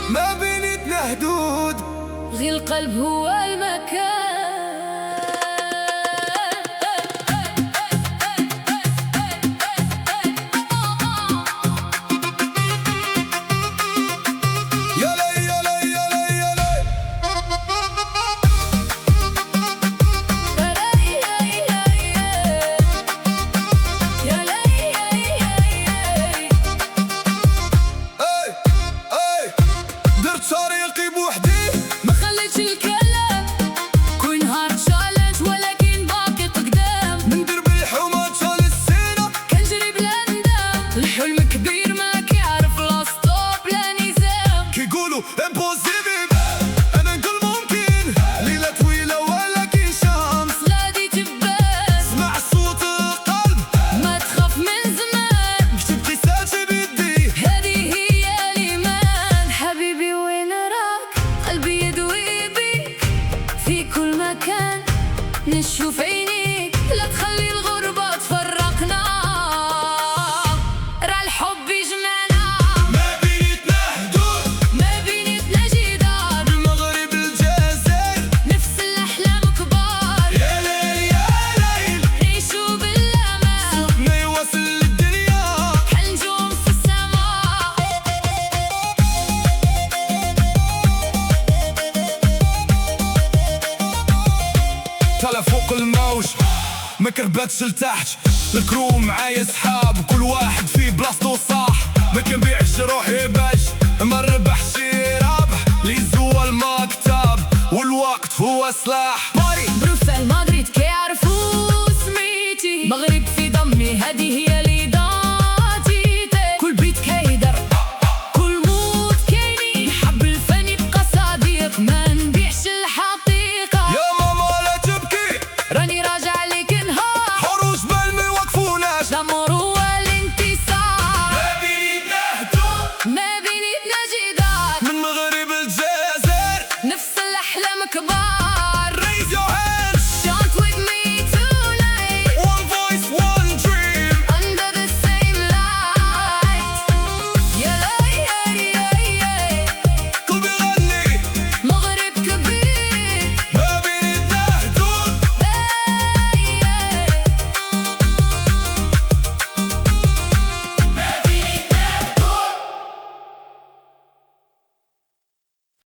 ما بينتنا حدود، غير القلب هو المكان. الحلم كبير ما كيعرف لا ستوب لا نظام، كيقولوا امبوسيبل انا نقول ممكن، ليلة طويلة ولكن شمس غادي تبان. اسمع صوت القلب ما تخاف من زمان، كتب رسالتي بيدي هذه هي الإيمان. حبيبي وين راك؟ قلبي يدوي بيك في كل مكان، نشوف عينيك لا تخلي الغربة تفرقنا. طالع فوق الموج ما كربتش لتحت، الكرو معايا صحاب كل واحد في بلاصتو صح، ما كنبيعش روحي باش ما نربحش رابح، لي زوا المكتب والوقت هو سلاح. باري بروسل مدريد كيعرفوا سميتي، مغرب في دمي هذه هي ليداتيتي. كل بيت كيدر كل موت كاينين، نحب الفن يبقى صديق ما نبيعش الحقيقة. يا ماما لا تبكي راني راجع لك نهار، حروش بال ما يوقفوناش، الأمر هو الانتصار. ما بيننا حدود.